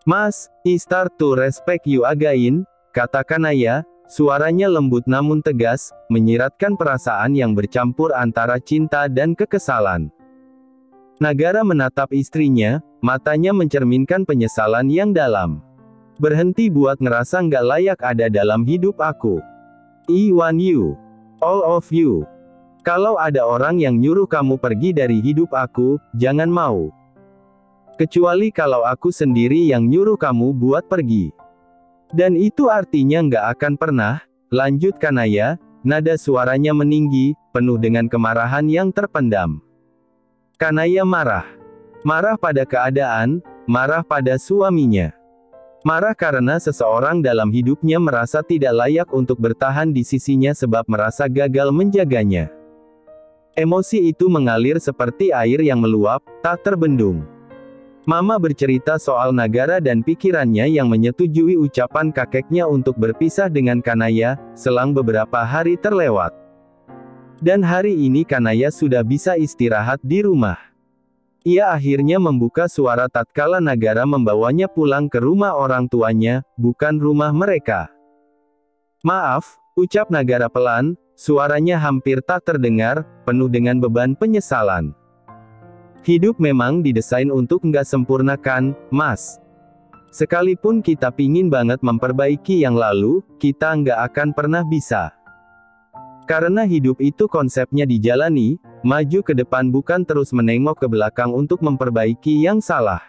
Mas, I start to respect you again, kata Kanaya, suaranya lembut namun tegas, menyiratkan perasaan yang bercampur antara cinta dan kekesalan. Nagara menatap istrinya, matanya mencerminkan penyesalan yang dalam. Berhenti buat ngerasa nggak layak ada dalam hidup aku. I want you. All of you. Kalau ada orang yang nyuruh kamu pergi dari hidup aku, jangan mau. Kecuali kalau aku sendiri yang nyuruh kamu buat pergi. Dan itu artinya nggak akan pernah, lanjut Kanaya, nada suaranya meninggi, penuh dengan kemarahan yang terpendam. Kanaya marah. Marah pada keadaan, marah pada suaminya. Marah karena seseorang dalam hidupnya merasa tidak layak untuk bertahan di sisinya sebab merasa gagal menjaganya. Emosi itu mengalir seperti air yang meluap, tak terbendung. Mama bercerita soal Nagara dan pikirannya yang menyetujui ucapan kakeknya untuk berpisah dengan Kanaya, selang beberapa hari terlewat. Dan hari ini Kanaya sudah bisa istirahat di rumah. Ia akhirnya membuka suara tatkala Nagara membawanya pulang ke rumah orang tuanya, bukan rumah mereka. Maaf, ucap Nagara pelan, suaranya hampir tak terdengar, penuh dengan beban penyesalan. Hidup memang didesain untuk nggak sempurna kan, Mas? Sekalipun kita pingin banget memperbaiki yang lalu, kita nggak akan pernah bisa. Karena hidup itu konsepnya dijalani, maju ke depan bukan terus menengok ke belakang untuk memperbaiki yang salah.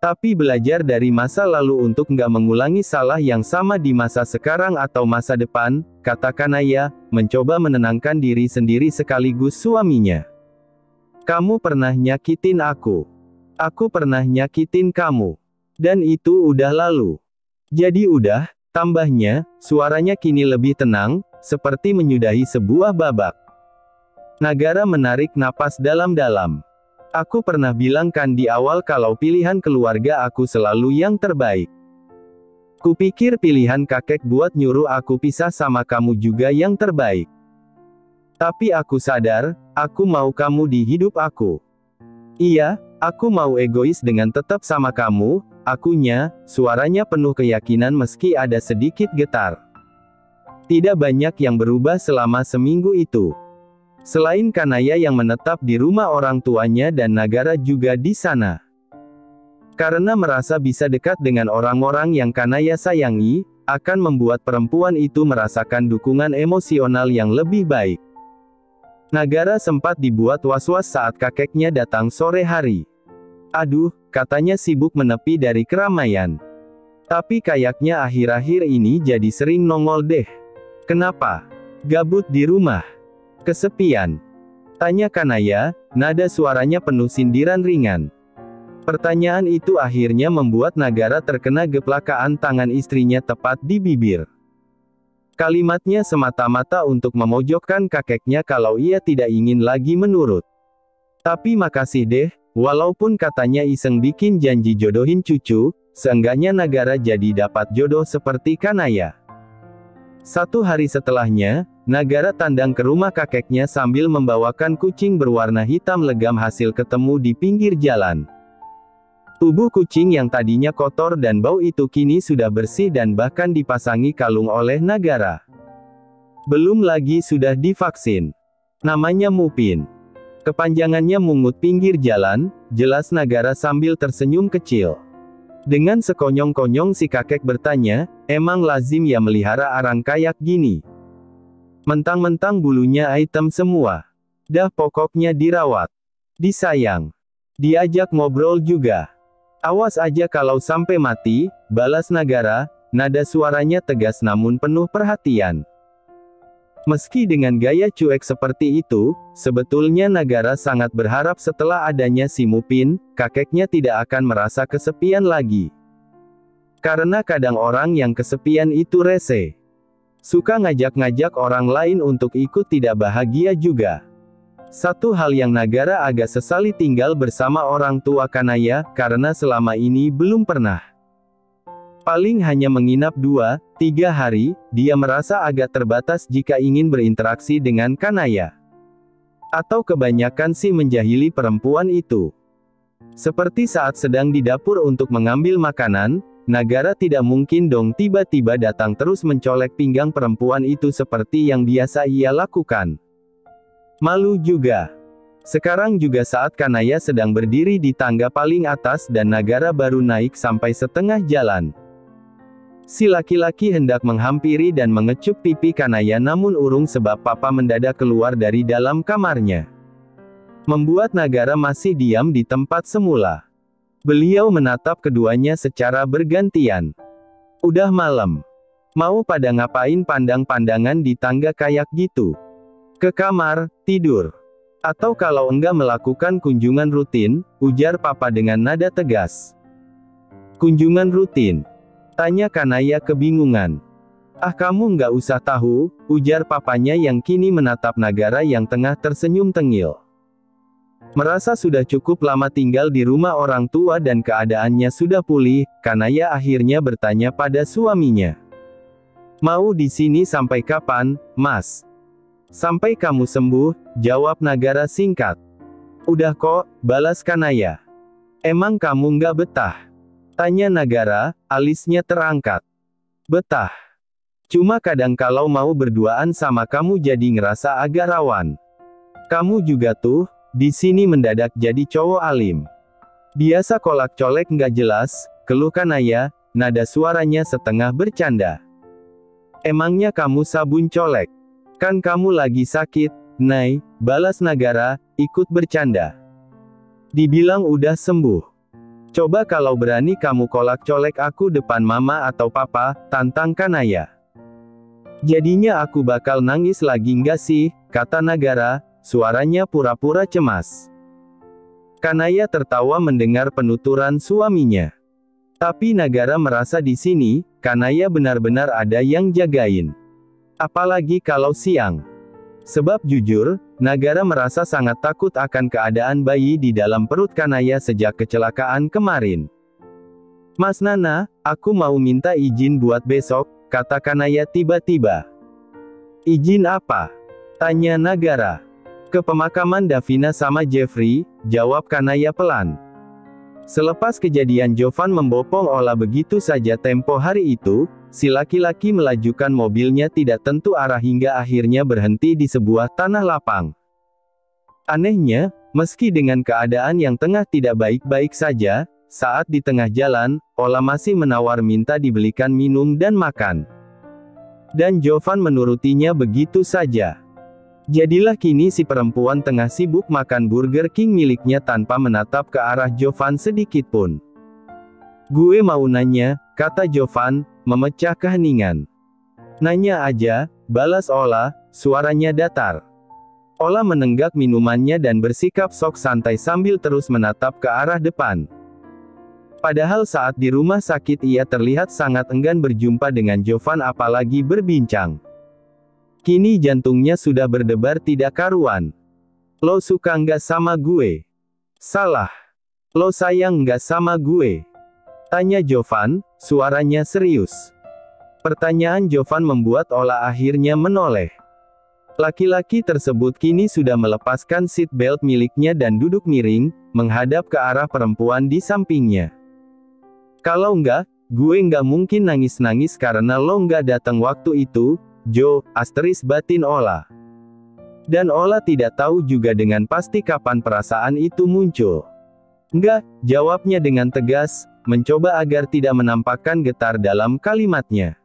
Tapi belajar dari masa lalu untuk nggak mengulangi salah yang sama di masa sekarang atau masa depan, kata Kanaya, mencoba menenangkan diri sendiri sekaligus suaminya. Kamu pernah nyakitin aku. Aku pernah nyakitin kamu. Dan itu udah lalu. Jadi udah, tambahnya, suaranya kini lebih tenang, seperti menyudahi sebuah babak. Nagara menarik napas dalam-dalam. Aku pernah bilang kan di awal kalau pilihan keluarga aku selalu yang terbaik. Kupikir pilihan kakek buat nyuruh aku pisah sama kamu juga yang terbaik. Tapi aku sadar, aku mau kamu di hidup aku. Iya, aku mau egois dengan tetap sama kamu, akunya, suaranya penuh keyakinan meski ada sedikit getar. Tidak banyak yang berubah selama seminggu itu. Selain Kanaya yang menetap di rumah orang tuanya dan Nagara juga di sana. Karena merasa bisa dekat dengan orang-orang yang Kanaya sayangi, akan membuat perempuan itu merasakan dukungan emosional yang lebih baik. Nagara sempat dibuat was-was saat kakeknya datang sore hari. Aduh, katanya sibuk menepi dari keramaian. Tapi kayaknya akhir-akhir ini jadi sering nongol deh. Kenapa? Gabut di rumah? Kesepian? Tanya Kanaya, nada suaranya penuh sindiran ringan. Pertanyaan itu akhirnya membuat Nagara terkena geplakaan tangan istrinya tepat di bibir. Kalimatnya semata-mata untuk memojokkan kakeknya kalau ia tidak ingin lagi menurut. Tapi makasih deh, walaupun katanya iseng bikin janji jodohin cucu, seenggaknya Nagara jadi dapat jodoh seperti Kanaya. Satu hari setelahnya, Nagara tandang ke rumah kakeknya sambil membawakan kucing berwarna hitam legam hasil ketemu di pinggir jalan. Tubuh kucing yang tadinya kotor dan bau itu kini sudah bersih dan bahkan dipasangi kalung oleh Nagara. Belum lagi sudah divaksin. Namanya Mupin. Kepanjangannya mungut pinggir jalan, jelas Nagara sambil tersenyum kecil. Dengan sekonyong-konyong si kakek bertanya, emang lazim ya melihara arang kayak gini? Mentang-mentang bulunya item semua. Dah pokoknya dirawat. Disayang. Diajak ngobrol juga. Awas aja kalau sampai mati, balas Nagara, nada suaranya tegas namun penuh perhatian. Meski dengan gaya cuek seperti itu, sebetulnya Nagara sangat berharap setelah adanya si Mupin, kakeknya tidak akan merasa kesepian lagi. Karena kadang orang yang kesepian itu rese. Suka ngajak-ngajak orang lain untuk ikut tidak bahagia juga. Satu hal yang Nagara agak sesali tinggal bersama orang tua Kanaya, karena selama ini belum pernah. Paling hanya menginap 2-3 hari, dia merasa agak terbatas jika ingin berinteraksi dengan Kanaya. Atau kebanyakan sih menjahili perempuan itu. Seperti saat sedang di dapur untuk mengambil makanan, Nagara tidak mungkin dong tiba-tiba datang terus mencolek pinggang perempuan itu seperti yang biasa ia lakukan. Malu juga. Sekarang juga saat Kanaya sedang berdiri di tangga paling atas dan Nagara baru naik sampai setengah jalan. Si laki-laki hendak menghampiri dan mengecup pipi Kanaya namun urung sebab papa mendadak keluar dari dalam kamarnya. Membuat Nagara masih diam di tempat semula. Beliau menatap keduanya secara bergantian. Udah malam. Mau pada ngapain pandang-pandangan di tangga kayak gitu? Ke kamar, tidur. Atau kalau enggak melakukan kunjungan rutin, ujar papa dengan nada tegas. Kunjungan rutin? Tanya Kanaya kebingungan. Ah kamu nggak usah tahu, ujar papanya yang kini menatap Nagara yang tengah tersenyum tengil. Merasa sudah cukup lama tinggal di rumah orang tua dan keadaannya sudah pulih, Kanaya akhirnya bertanya pada suaminya. Mau di sini sampai kapan, Mas? Sampai kamu sembuh, jawab Nagara singkat. Udah kok, balas Kanaya. Emang kamu nggak betah? Tanya Nagara, alisnya terangkat. Betah. Cuma kadang kalau mau berduaan sama kamu jadi ngerasa agak rawan. Kamu juga tuh. Di sini mendadak jadi cowok alim. Biasa kolak-colek nggak jelas, keluh Kanaya, nada suaranya setengah bercanda. Emangnya kamu sabun colek? Kan kamu lagi sakit, Nay, balas Nagara, ikut bercanda. Dibilang udah sembuh. Coba kalau berani kamu kolak-colek aku depan mama atau papa, tantang Kanaya. Jadinya aku bakal nangis lagi nggak sih, kata Nagara. Suaranya pura-pura cemas. Kanaya tertawa mendengar penuturan suaminya. Tapi Nagara merasa di sini, Kanaya benar-benar ada yang jagain. Apalagi kalau siang. Sebab jujur, Nagara merasa sangat takut akan keadaan bayi di dalam perut Kanaya sejak kecelakaan kemarin. Mas Nana, aku mau minta izin buat besok, kata Kanaya tiba-tiba. Izin apa? Tanya Nagara. Ke pemakaman Davina sama Jeffrey, jawab Kanaya pelan. Selepas kejadian Jovan membopong Ola begitu saja tempo hari itu, si laki-laki melajukan mobilnya tidak tentu arah hingga akhirnya berhenti di sebuah tanah lapang. Anehnya, meski dengan keadaan yang tengah tidak baik-baik saja, saat di tengah jalan, Ola masih menawar minta dibelikan minum dan makan. Dan Jovan menurutinya begitu saja. Jadilah kini si perempuan tengah sibuk makan Burger King miliknya tanpa menatap ke arah Jovan sedikit pun. Gue mau nanya, kata Jovan, memecah keheningan. Nanya aja, balas Ola, suaranya datar. Ola menenggak minumannya dan bersikap sok santai sambil terus menatap ke arah depan. Padahal saat di rumah sakit ia terlihat sangat enggan berjumpa dengan Jovan apalagi berbincang. Kini jantungnya sudah berdebar tidak karuan. Lo suka nggak sama gue? Salah. Lo sayang nggak sama gue? Tanya Jovan, suaranya serius. Pertanyaan Jovan membuat Ola akhirnya menoleh. Laki-laki tersebut kini sudah melepaskan seat belt miliknya dan duduk miring, menghadap ke arah perempuan di sampingnya. Kalau nggak, gue nggak mungkin nangis-nangis karena lo nggak datang waktu itu, Jo, asteris batin Ola. Dan Ola tidak tahu juga dengan pasti kapan perasaan itu muncul. Enggak, jawabnya dengan tegas, mencoba agar tidak menampakkan getar dalam kalimatnya.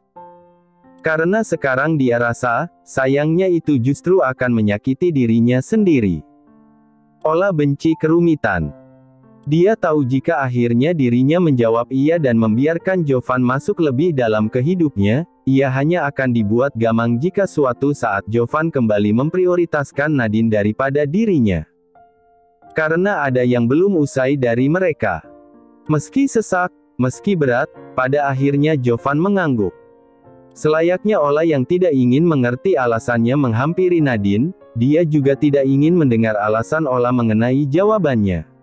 Karena sekarang dia rasa, sayangnya itu justru akan menyakiti dirinya sendiri. Ola benci kerumitan. Dia tahu jika akhirnya dirinya menjawab iya dan membiarkan Jovan masuk lebih dalam ke hidupnya, ia hanya akan dibuat gamang jika suatu saat Jovan kembali memprioritaskan Nadine daripada dirinya. Karena ada yang belum usai dari mereka. Meski sesak, meski berat, pada akhirnya Jovan mengangguk. Selayaknya Ola yang tidak ingin mengerti alasannya menghampiri Nadine, dia juga tidak ingin mendengar alasan Ola mengenai jawabannya.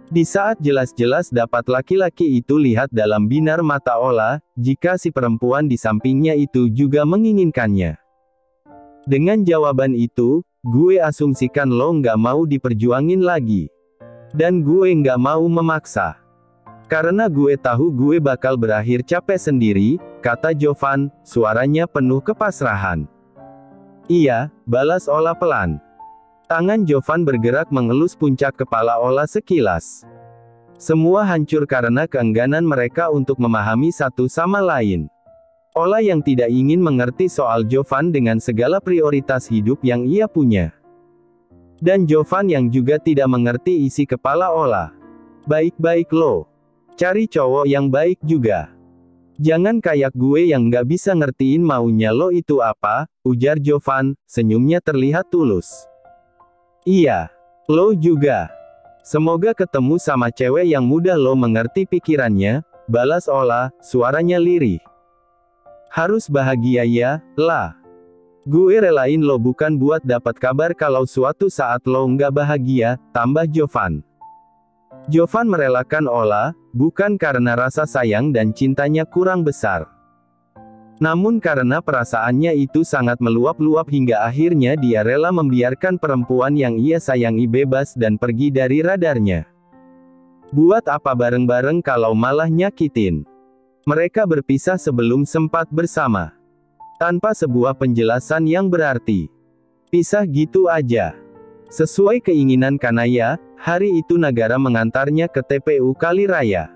Di saat jelas-jelas dapat laki-laki itu lihat dalam binar mata Ola, jika si perempuan di sampingnya itu juga menginginkannya. Dengan jawaban itu, gue asumsikan lo nggak mau diperjuangin lagi. Dan gue nggak mau memaksa. Karena gue tahu gue bakal berakhir capek sendiri, kata Jovan, suaranya penuh kepasrahan. Iya, balas Ola pelan. Tangan Jovan bergerak mengelus puncak kepala Ola sekilas. Semua hancur karena keengganan mereka untuk memahami satu sama lain. Ola yang tidak ingin mengerti soal Jovan dengan segala prioritas hidup yang ia punya. Dan Jovan yang juga tidak mengerti isi kepala Ola. Baik-baik lo. Cari cowok yang baik juga. Jangan kayak gue yang nggak bisa ngertiin maunya lo itu apa, ujar Jovan, senyumnya terlihat tulus. Iya, lo juga. Semoga ketemu sama cewek yang mudah lo mengerti pikirannya, balas Ola, suaranya lirih. Harus bahagia ya, lah. Gue relain lo bukan buat dapat kabar kalau suatu saat lo nggak bahagia, tambah Jovan. Jovan merelakan Ola, bukan karena rasa sayang dan cintanya kurang besar. Namun karena perasaannya itu sangat meluap-luap hingga akhirnya dia rela membiarkan perempuan yang ia sayangi bebas dan pergi dari radarnya. Buat apa bareng-bareng kalau malah nyakitin? Mereka berpisah sebelum sempat bersama. Tanpa sebuah penjelasan yang berarti. Pisah gitu aja. Sesuai keinginan Kanaya, hari itu Nagara mengantarnya ke TPU Kaliraya.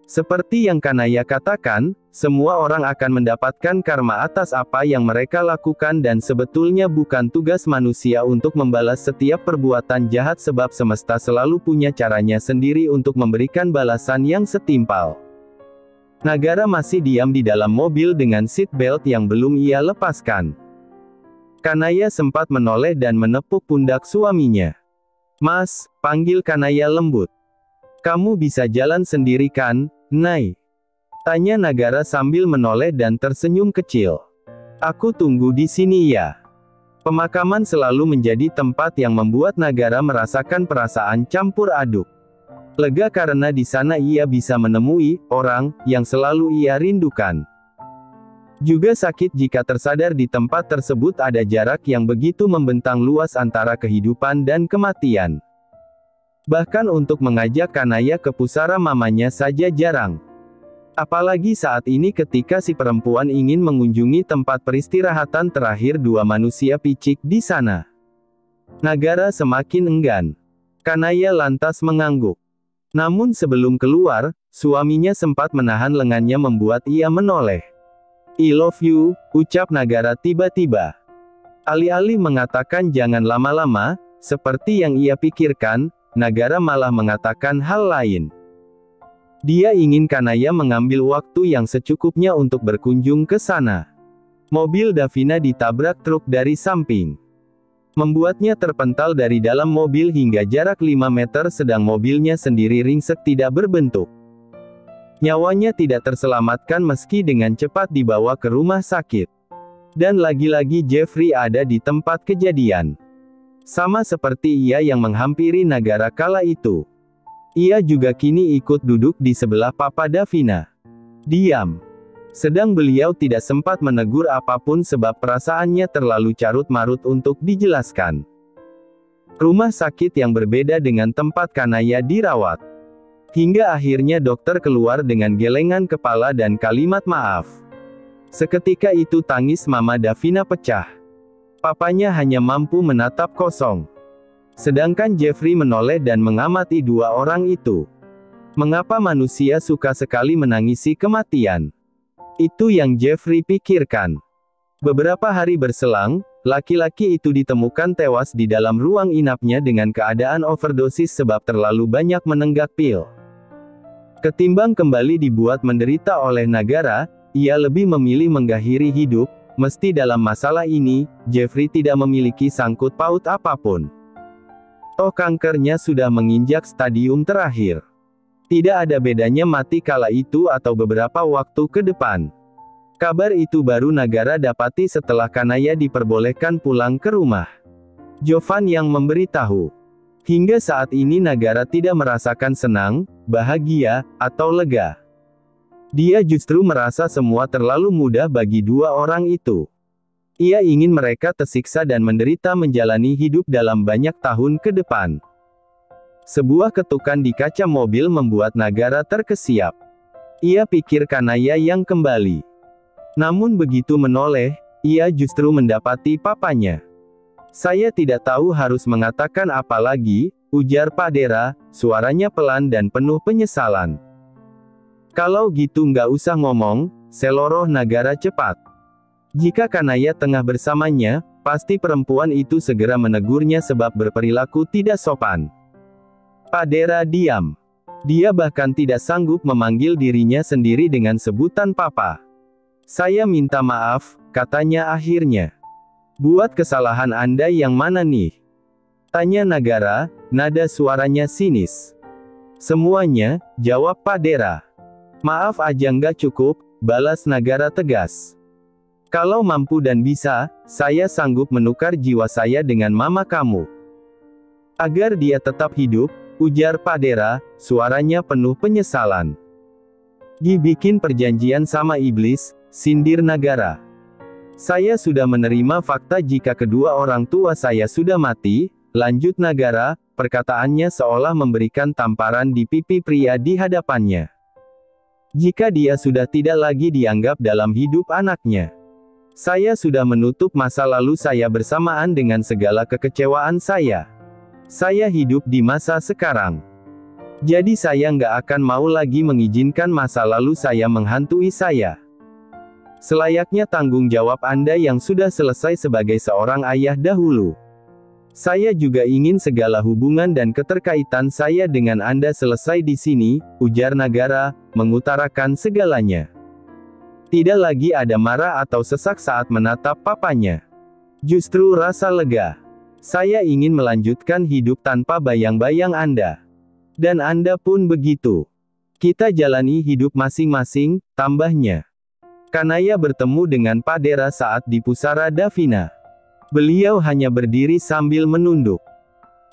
Seperti yang Kanaya katakan, semua orang akan mendapatkan karma atas apa yang mereka lakukan dan sebetulnya bukan tugas manusia untuk membalas setiap perbuatan jahat sebab semesta selalu punya caranya sendiri untuk memberikan balasan yang setimpal. Nagara masih diam di dalam mobil dengan seat belt yang belum ia lepaskan. Kanaya sempat menoleh dan menepuk pundak suaminya. Mas, panggil Kanaya lembut. Kamu bisa jalan sendiri kan, Nay? Tanya Nagara sambil menoleh dan tersenyum kecil. Aku tunggu di sini ya. Pemakaman selalu menjadi tempat yang membuat Nagara merasakan perasaan campur aduk. Lega karena di sana ia bisa menemui orang yang selalu ia rindukan. Juga sakit jika tersadar di tempat tersebut ada jarak yang begitu membentang luas antara kehidupan dan kematian. Bahkan untuk mengajak Kanaya ke pusara mamanya saja jarang. Apalagi saat ini ketika si perempuan ingin mengunjungi tempat peristirahatan terakhir dua manusia picik di sana. Nagara semakin enggan. Kanaya lantas mengangguk. Namun sebelum keluar, suaminya sempat menahan lengannya membuat ia menoleh. I love you, ucap Nagara tiba-tiba. Alih-alih mengatakan jangan lama-lama, seperti yang ia pikirkan, Nagara malah mengatakan hal lain. Dia ingin Kanaya mengambil waktu yang secukupnya untuk berkunjung ke sana. Mobil Davina ditabrak truk dari samping. Membuatnya terpental dari dalam mobil hingga jarak 5 meter sedang mobilnya sendiri ringsek tidak berbentuk. Nyawanya tidak terselamatkan meski dengan cepat dibawa ke rumah sakit. Dan lagi-lagi Jeffrey ada di tempat kejadian. Sama seperti ia yang menghampiri Nagara kala itu. Ia juga kini ikut duduk di sebelah Papa Davina. Diam. Sedang beliau tidak sempat menegur apapun sebab perasaannya terlalu carut-marut untuk dijelaskan. Rumah sakit yang berbeda dengan tempat Kanaya dirawat. Hingga akhirnya dokter keluar dengan gelengan kepala dan kalimat maaf. Seketika itu tangis Mama Davina pecah. Papanya hanya mampu menatap kosong. Sedangkan Jeffrey menoleh dan mengamati dua orang itu. Mengapa manusia suka sekali menangisi kematian? Itu yang Jeffrey pikirkan. Beberapa hari berselang, laki-laki itu ditemukan tewas di dalam ruang inapnya dengan keadaan overdosis sebab terlalu banyak menenggak pil. Ketimbang kembali dibuat menderita oleh Nagara, ia lebih memilih mengakhiri hidup, mesti dalam masalah ini, Jeffrey tidak memiliki sangkut paut apapun. Toh kankernya sudah menginjak stadium terakhir. Tidak ada bedanya mati kala itu atau beberapa waktu ke depan. Kabar itu baru Nagara dapati setelah Kanaya diperbolehkan pulang ke rumah. Jovan yang memberitahu. Hingga saat ini Nagara tidak merasakan senang, bahagia, atau lega. Dia justru merasa semua terlalu mudah bagi dua orang itu. Ia ingin mereka tersiksa dan menderita menjalani hidup dalam banyak tahun ke depan. Sebuah ketukan di kaca mobil membuat Nagara terkesiap. Ia pikir Kanaya yang kembali. Namun begitu menoleh, ia justru mendapati papanya. Saya tidak tahu harus mengatakan apa lagi, ujar Padera, suaranya pelan dan penuh penyesalan. Kalau gitu nggak usah ngomong, seloroh Nagara cepat. Jika Kanaya tengah bersamanya, pasti perempuan itu segera menegurnya sebab berperilaku tidak sopan. Padera diam. Dia bahkan tidak sanggup memanggil dirinya sendiri dengan sebutan papa. Saya minta maaf, katanya akhirnya. Buat kesalahan Anda yang mana nih? Tanya Nagara, nada suaranya sinis. Semuanya, jawab Padera. Maaf aja nggak cukup, balas Nagara tegas. Kalau mampu dan bisa, saya sanggup menukar jiwa saya dengan mama kamu. Agar dia tetap hidup, ujar Padera, suaranya penuh penyesalan. Dibikin perjanjian sama iblis, sindir Nagara. Saya sudah menerima fakta jika kedua orang tua saya sudah mati, lanjut Nagara, perkataannya seolah memberikan tamparan di pipi pria di hadapannya. Jika dia sudah tidak lagi dianggap dalam hidup anaknya. Saya sudah menutup masa lalu saya bersamaan dengan segala kekecewaan saya. Saya hidup di masa sekarang. Jadi saya nggak akan mau lagi mengizinkan masa lalu saya menghantui saya. Selayaknya tanggung jawab Anda yang sudah selesai sebagai seorang ayah dahulu. Saya juga ingin segala hubungan dan keterkaitan saya dengan Anda selesai di sini, ujar Nagara, mengutarakan segalanya. Tidak lagi ada marah atau sesak saat menatap papanya. Justru rasa lega. Saya ingin melanjutkan hidup tanpa bayang-bayang Anda. Dan Anda pun begitu. Kita jalani hidup masing-masing, tambahnya. Kanaya bertemu dengan Padera saat di pusara Davina. Beliau hanya berdiri sambil menunduk.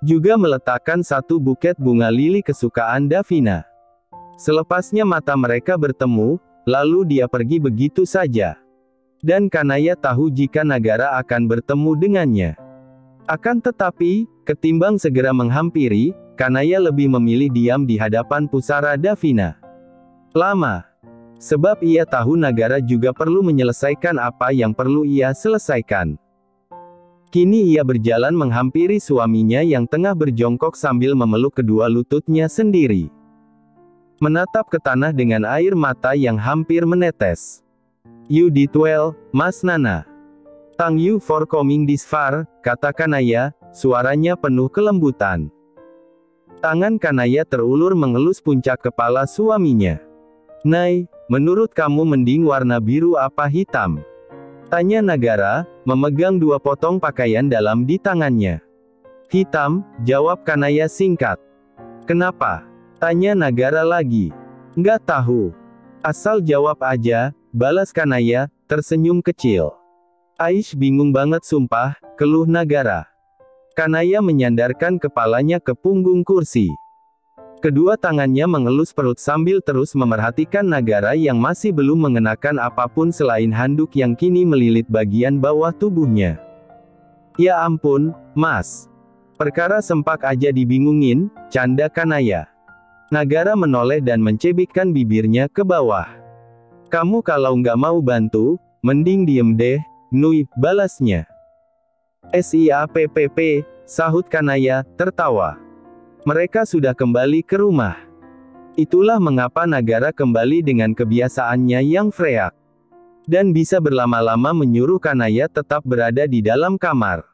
Juga meletakkan satu buket bunga lili kesukaan Davina. Selepasnya mata mereka bertemu, lalu dia pergi begitu saja. Dan Kanaya tahu jika Nagara akan bertemu dengannya. Akan tetapi, ketimbang segera menghampiri, Kanaya lebih memilih diam di hadapan pusara Davina. Lama. Sebab ia tahu Nagara juga perlu menyelesaikan apa yang perlu ia selesaikan. Kini ia berjalan menghampiri suaminya yang tengah berjongkok sambil memeluk kedua lututnya sendiri. Menatap ke tanah dengan air mata yang hampir menetes. You did well, Mas Nana. Thank you for coming this far, kata Kanaya, suaranya penuh kelembutan. Tangan Kanaya terulur mengelus puncak kepala suaminya. Nay, menurut kamu mending warna biru apa hitam? Tanya Nagara, memegang dua potong pakaian dalam di tangannya. Hitam, jawab Kanaya singkat. Kenapa? Tanya Nagara lagi. Nggak tahu. Asal jawab aja, balas Kanaya, tersenyum kecil. Aish bingung banget sumpah, keluh Nagara. Kanaya menyandarkan kepalanya ke punggung kursi. Kedua tangannya mengelus perut sambil terus memerhatikan Nagara yang masih belum mengenakan apapun selain handuk yang kini melilit bagian bawah tubuhnya. Ya ampun, Mas. Perkara sempak aja dibingungin, canda Kanaya. Nagara menoleh dan mencebikkan bibirnya ke bawah. Kamu kalau nggak mau bantu, mending diem deh, Nui, balasnya. SIAPPP, sahut Kanaya, tertawa. Mereka sudah kembali ke rumah. Itulah mengapa Nagara kembali dengan kebiasaannya yang freak. Dan bisa berlama-lama menyuruh Kanaya tetap berada di dalam kamar.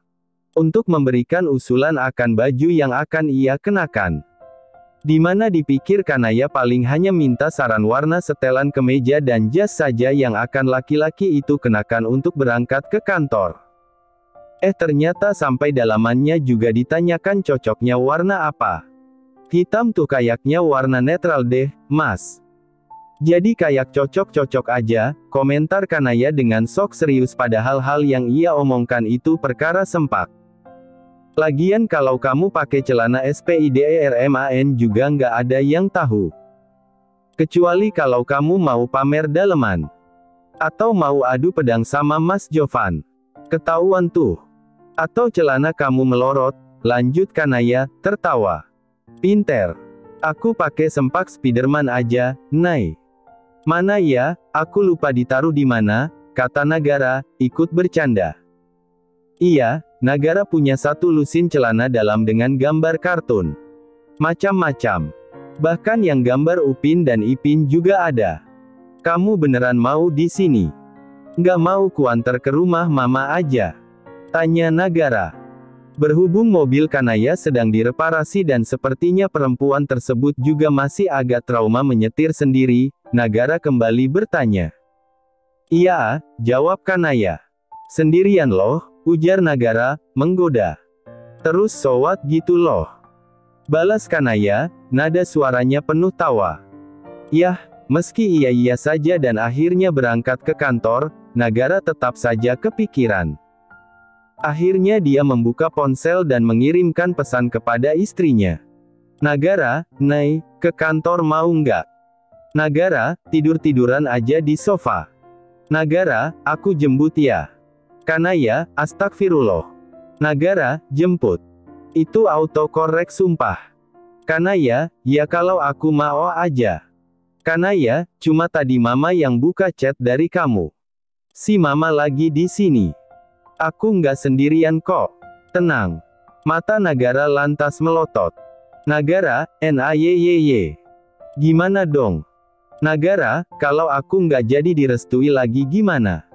Untuk memberikan usulan akan baju yang akan ia kenakan. Di mana dipikir Kanaya paling hanya minta saran warna setelan kemeja dan jas saja yang akan laki-laki itu kenakan untuk berangkat ke kantor. Ternyata sampai dalamannya juga ditanyakan cocoknya warna apa. Hitam tuh kayaknya warna netral deh, Mas. Jadi kayak cocok-cocok aja, komentar Kanaya dengan sok serius padahal hal yang ia omongkan itu perkara sempak. Lagian kalau kamu pakai celana SPIDERMAN juga nggak ada yang tahu. Kecuali kalau kamu mau pamer daleman. Atau mau adu pedang sama Mas Jovan. Ketahuan tuh. Atau celana kamu melorot, lanjut Kanaya, tertawa. Pinter. Aku pakai sempak Spiderman aja, Nay. Mana ya, aku lupa ditaruh di mana, kata Nagara, ikut bercanda. Iya, Nagara punya satu lusin celana dalam dengan gambar kartun. Macam-macam. Bahkan yang gambar Upin dan Ipin juga ada. Kamu beneran mau di sini? Nggak mau kuantar ke rumah mama aja? Tanya Nagara. Berhubung mobil Kanaya sedang direparasi dan sepertinya perempuan tersebut juga masih agak trauma menyetir sendiri, Nagara kembali bertanya. Iya, jawab Kanaya. Sendirian loh, ujar Nagara, menggoda. Terus so what gitu loh. Balas Kanaya, nada suaranya penuh tawa. Yah, meski iya-iya saja dan akhirnya berangkat ke kantor, Nagara tetap saja kepikiran. Akhirnya dia membuka ponsel dan mengirimkan pesan kepada istrinya. Nagara, Nay, ke kantor mau nggak? Nagara, tidur-tiduran aja di sofa. Nagara, aku jemput ya. Kanaya, astagfirullah. Nagara, jemput. Itu autokorek sumpah. Kanaya, ya kalau aku mau aja. Kanaya, cuma tadi mama yang buka chat dari kamu. Si mama lagi di sini. Aku nggak sendirian kok. Tenang. Mata Nagara lantas melotot. Nagara, NAYYY. Gimana dong? Nagara, kalau aku nggak jadi direstui lagi gimana?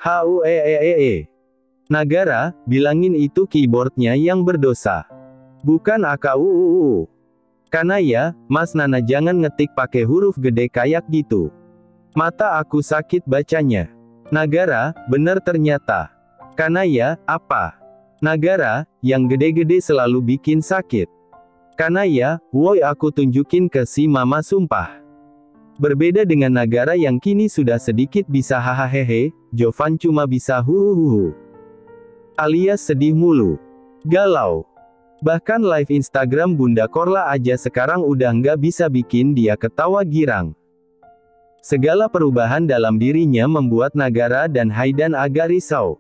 HUEEEE. Nagara, bilangin itu keyboardnya yang berdosa. Bukan AKUUU. Kanaya, Mas Nana jangan ngetik pakai huruf gede kayak gitu. Mata aku sakit bacanya. Nagara, bener ternyata. Kanaya, apa? Nagara, yang gede-gede selalu bikin sakit. Kanaya, woi aku tunjukin ke si mama sumpah. Berbeda dengan Nagara yang kini sudah sedikit bisa hahaha, Jovan cuma bisa huhuhuhu. Alias sedih mulu. Galau. Bahkan live Instagram Bunda Korla aja sekarang udah nggak bisa bikin dia ketawa girang. Segala perubahan dalam dirinya membuat Nagara dan Haidan agak risau.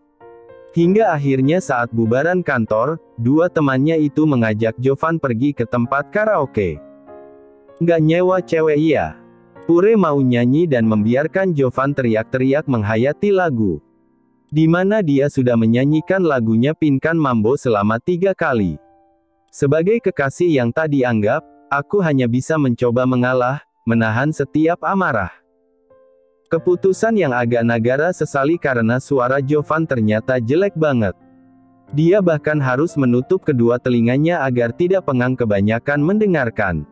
Hingga akhirnya saat bubaran kantor, dua temannya itu mengajak Jovan pergi ke tempat karaoke. Nggak nyewa cewek iya. Pure mau nyanyi dan membiarkan Jovan teriak-teriak menghayati lagu. Di mana dia sudah menyanyikan lagunya Pinkan Mambo selama 3 kali. Sebagai kekasih yang tak dianggap, aku hanya bisa mencoba mengalah, menahan setiap amarah. Keputusan yang agak Nagara sesali karena suara Jovan ternyata jelek banget. Dia bahkan harus menutup kedua telinganya agar tidak pengang kebanyakan mendengarkan.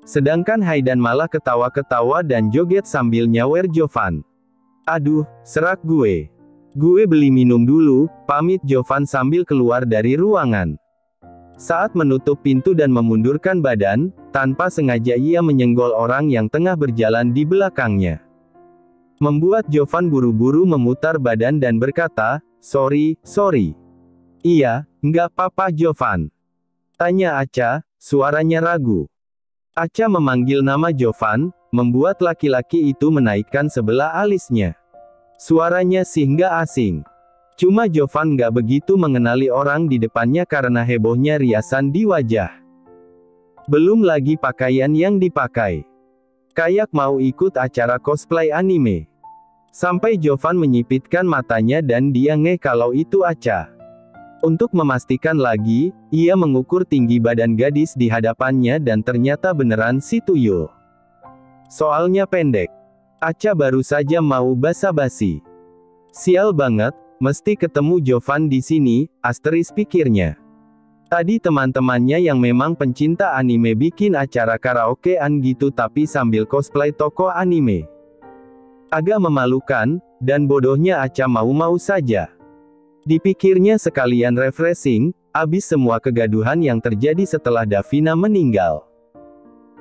Sedangkan Haidan malah ketawa-ketawa dan joget sambil nyawer Jovan. Aduh, serak gue. Gue beli minum dulu, pamit Jovan sambil keluar dari ruangan. Saat menutup pintu dan memundurkan badan, tanpa sengaja ia menyenggol orang yang tengah berjalan di belakangnya. Membuat Jovan buru-buru memutar badan dan berkata, sorry. Iya, nggak apa-apa Jovan. Tanya Acha, suaranya ragu. Acha memanggil nama Jovan, membuat laki-laki itu menaikkan sebelah alisnya. Suaranya sih nggak asing. Cuma Jovan nggak begitu mengenali orang di depannya karena hebohnya riasan di wajah. Belum lagi pakaian yang dipakai. Kayak mau ikut acara cosplay anime. Sampai Jovan menyipitkan matanya dan dia ngeh kalau itu Acha. Untuk memastikan lagi, ia mengukur tinggi badan gadis di hadapannya dan ternyata beneran si tuyul. Soalnya pendek. Acha baru saja mau basa-basi. Sial banget, mesti ketemu Jovan di sini, asteris pikirnya. Tadi teman-temannya yang memang pencinta anime bikin acara karaokean gitu tapi sambil cosplay tokoh anime. Agak memalukan, dan bodohnya Acha mau-mau saja. Dipikirnya sekalian refreshing, abis semua kegaduhan yang terjadi setelah Davina meninggal.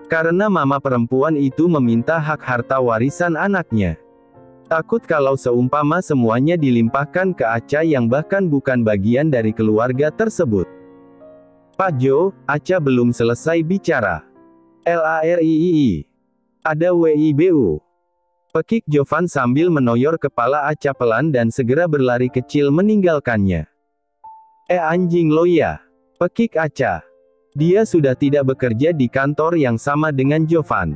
Karena mama perempuan itu meminta hak harta warisan anaknya. Takut kalau seumpama semuanya dilimpahkan ke Acha yang bahkan bukan bagian dari keluarga tersebut. Pak Jo, Acha belum selesai bicara. LARIII. Ada WIBU. Pekik Jovan sambil menoyor kepala Acha pelan dan segera berlari kecil meninggalkannya. Anjing lo ya. Pekik Acha. Dia sudah tidak bekerja di kantor yang sama dengan Jovan.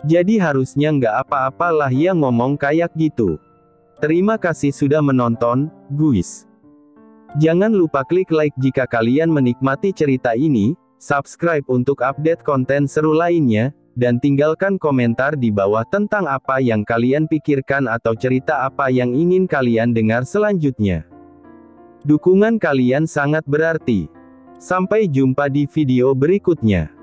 Jadi harusnya nggak apa-apalah ya ngomong kayak gitu. Terima kasih sudah menonton, guys. Jangan lupa klik like jika kalian menikmati cerita ini, subscribe untuk update konten seru lainnya, dan tinggalkan komentar di bawah tentang apa yang kalian pikirkan atau cerita apa yang ingin kalian dengar selanjutnya. Dukungan kalian sangat berarti. Sampai jumpa di video berikutnya.